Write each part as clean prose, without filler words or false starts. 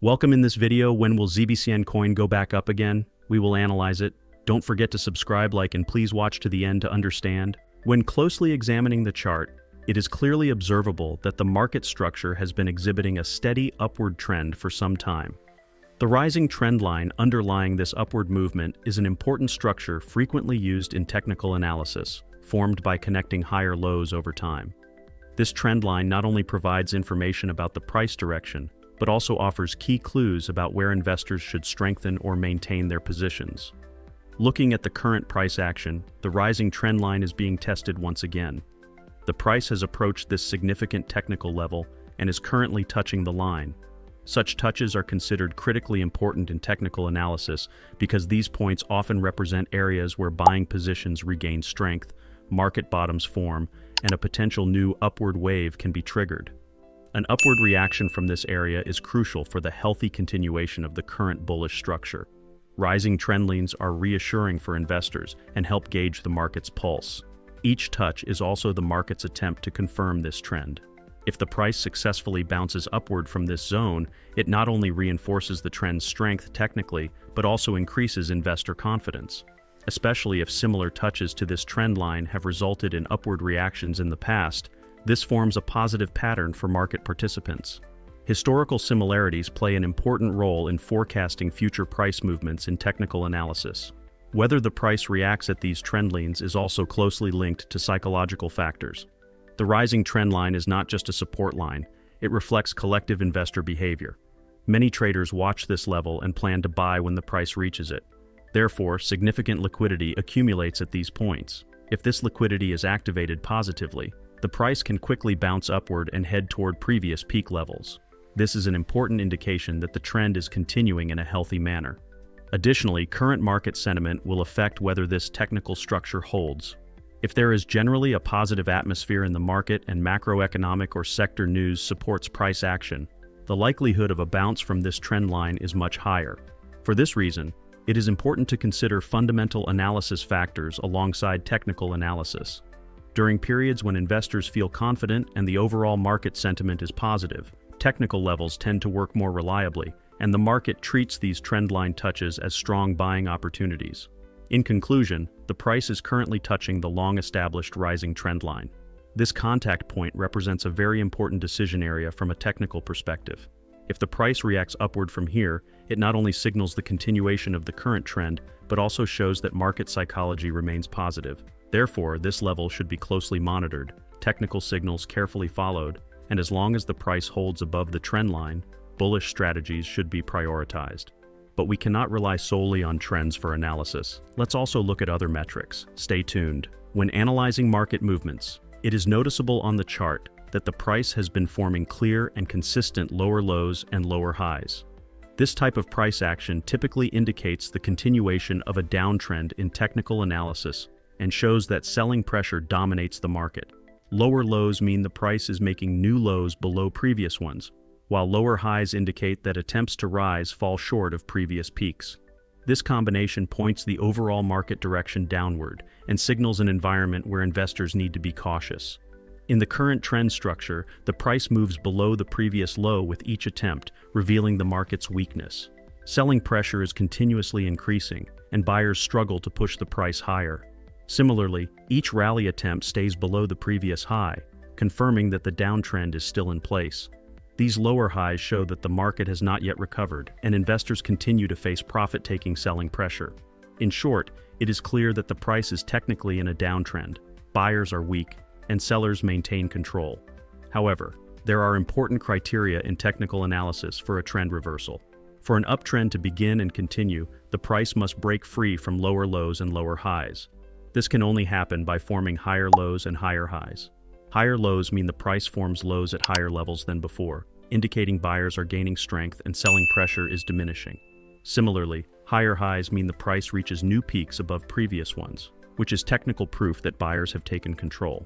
Welcome. In this video, when will ZBCN coin go back up again? We will analyze it. Don't forget to subscribe, like, and please watch to the end to understand. When closely examining the chart, it is clearly observable that the market structure has been exhibiting a steady upward trend for some time. The rising trend line underlying this upward movement is an important structure frequently used in technical analysis, formed by connecting higher lows over time. This trend line not only provides information about the price direction, but also offers key clues about where investors should strengthen or maintain their positions. Looking at the current price action, the rising trend line is being tested once again. The price has approached this significant technical level and is currently touching the line. Such touches are considered critically important in technical analysis because these points often represent areas where buying positions regain strength, market bottoms form, and a potential new upward wave can be triggered. An upward reaction from this area is crucial for the healthy continuation of the current bullish structure. Rising trend lines are reassuring for investors and help gauge the market's pulse. Each touch is also the market's attempt to confirm this trend. If the price successfully bounces upward from this zone, it not only reinforces the trend's strength technically, but also increases investor confidence. Especially if similar touches to this trend line have resulted in upward reactions in the past, this forms a positive pattern for market participants. Historical similarities play an important role in forecasting future price movements in technical analysis. Whether the price reacts at these trend lines is also closely linked to psychological factors. The rising trend line is not just a support line, it reflects collective investor behavior. Many traders watch this level and plan to buy when the price reaches it. Therefore, significant liquidity accumulates at these points. If this liquidity is activated positively, the price can quickly bounce upward and head toward previous peak levels. This is an important indication that the trend is continuing in a healthy manner. Additionally, current market sentiment will affect whether this technical structure holds. If there is generally a positive atmosphere in the market and macroeconomic or sector news supports price action, the likelihood of a bounce from this trend line is much higher. For this reason, it is important to consider fundamental analysis factors alongside technical analysis. During periods when investors feel confident and the overall market sentiment is positive, technical levels tend to work more reliably, and the market treats these trendline touches as strong buying opportunities. In conclusion, the price is currently touching the long-established rising trend line. This contact point represents a very important decision area from a technical perspective. If the price reacts upward from here, it not only signals the continuation of the current trend, but also shows that market psychology remains positive. Therefore, this level should be closely monitored, technical signals carefully followed, and as long as the price holds above the trend line, bullish strategies should be prioritized. But we cannot rely solely on trends for analysis. Let's also look at other metrics. Stay tuned. When analyzing market movements, it is noticeable on the chart that the price has been forming clear and consistent lower lows and lower highs. This type of price action typically indicates the continuation of a downtrend in technical analysis and shows that selling pressure dominates the market. Lower lows mean the price is making new lows below previous ones, while lower highs indicate that attempts to rise fall short of previous peaks. This combination points the overall market direction downward and signals an environment where investors need to be cautious. In the current trend structure, the price moves below the previous low with each attempt, revealing the market's weakness. Selling pressure is continuously increasing, and buyers struggle to push the price higher. Similarly, each rally attempt stays below the previous high, confirming that the downtrend is still in place. These lower highs show that the market has not yet recovered, and investors continue to face profit-taking selling pressure. In short, it is clear that the price is technically in a downtrend. Buyers are weak, and sellers maintain control. However, there are important criteria in technical analysis for a trend reversal. For an uptrend to begin and continue, the price must break free from lower lows and lower highs. This can only happen by forming higher lows and higher highs. Higher lows mean the price forms lows at higher levels than before, indicating buyers are gaining strength and selling pressure is diminishing. Similarly, higher highs mean the price reaches new peaks above previous ones, which is technical proof that buyers have taken control.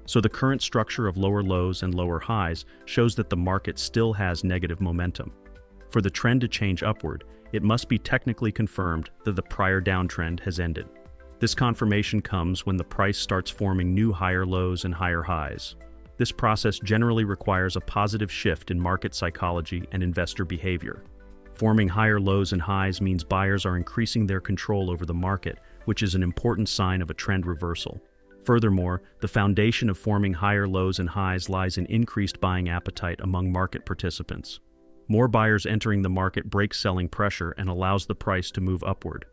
So the current structure of lower lows and lower highs shows that the market still has negative momentum. For the trend to change upward, it must be technically confirmed that the prior downtrend has ended. This confirmation comes when the price starts forming new higher lows and higher highs. This process generally requires a positive shift in market psychology and investor behavior. Forming higher lows and highs means buyers are increasing their control over the market, which is an important sign of a trend reversal. Furthermore, the foundation of forming higher lows and highs lies in increased buying appetite among market participants. More buyers entering the market breaks selling pressure and allows the price to move upward.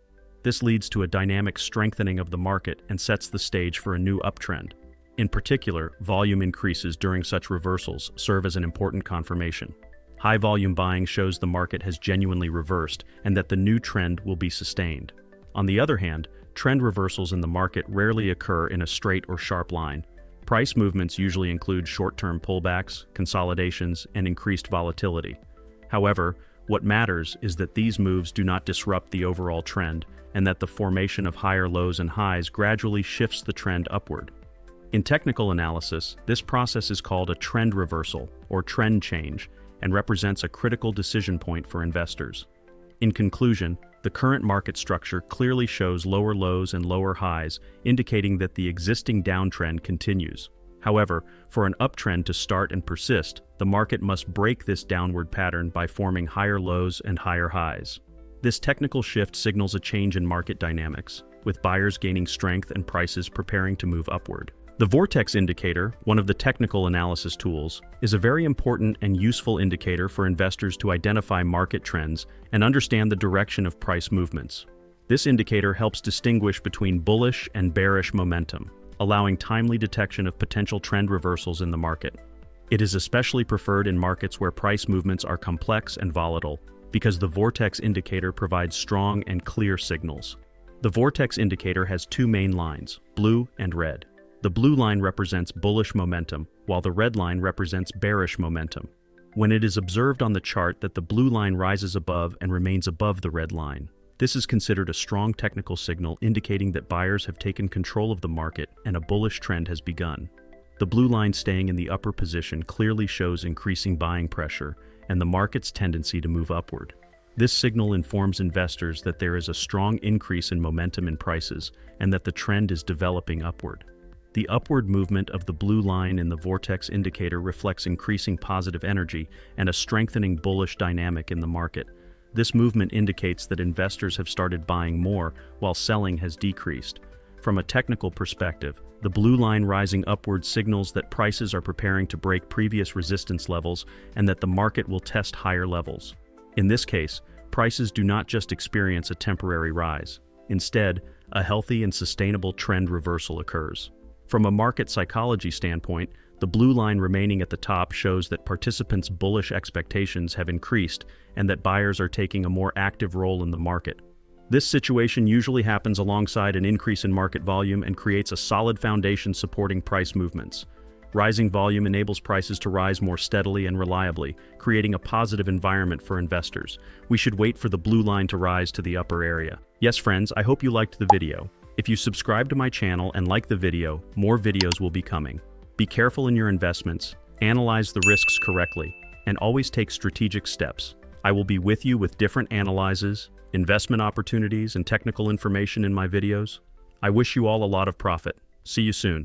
This leads to a dynamic strengthening of the market and sets the stage for a new uptrend. In particular, volume increases during such reversals serve as an important confirmation. High volume buying shows the market has genuinely reversed and that the new trend will be sustained. On the other hand, trend reversals in the market rarely occur in a straight or sharp line. Price movements usually include short-term pullbacks, consolidations, and increased volatility. However, what matters is that these moves do not disrupt the overall trend and that the formation of higher lows and highs gradually shifts the trend upward. In technical analysis, this process is called a trend reversal or trend change and represents a critical decision point for investors. In conclusion, the current market structure clearly shows lower lows and lower highs, indicating that the existing downtrend continues. However, for an uptrend to start and persist, the market must break this downward pattern by forming higher lows and higher highs. This technical shift signals a change in market dynamics, with buyers gaining strength and prices preparing to move upward. The vortex indicator, one of the technical analysis tools, is a very important and useful indicator for investors to identify market trends and understand the direction of price movements. This indicator helps distinguish between bullish and bearish momentum, allowing timely detection of potential trend reversals in the market. It is especially preferred in markets where price movements are complex and volatile, because the vortex indicator provides strong and clear signals. The vortex indicator has two main lines, blue and red. The blue line represents bullish momentum, while the red line represents bearish momentum. When it is observed on the chart that the blue line rises above and remains above the red line, this is considered a strong technical signal indicating that buyers have taken control of the market and a bullish trend has begun. The blue line staying in the upper position clearly shows increasing buying pressure and the market's tendency to move upward. This signal informs investors that there is a strong increase in momentum in prices and that the trend is developing upward. The upward movement of the blue line in the vortex indicator reflects increasing positive energy and a strengthening bullish dynamic in the market. This movement indicates that investors have started buying more while selling has decreased. From a technical perspective, the blue line rising upward signals that prices are preparing to break previous resistance levels and that the market will test higher levels. In this case, prices do not just experience a temporary rise. Instead, a healthy and sustainable trend reversal occurs. From a market psychology standpoint, the blue line remaining at the top shows that participants' bullish expectations have increased and that buyers are taking a more active role in the market. This situation usually happens alongside an increase in market volume and creates a solid foundation supporting price movements. Rising volume enables prices to rise more steadily and reliably, creating a positive environment for investors. We should wait for the blue line to rise to the upper area. Yes, friends, I hope you liked the video. If you subscribe to my channel and like the video, more videos will be coming. Be careful in your investments, analyze the risks correctly, and always take strategic steps. I will be with you with different analyses, investment opportunities, and technical information in my videos. I wish you all a lot of profit. See you soon.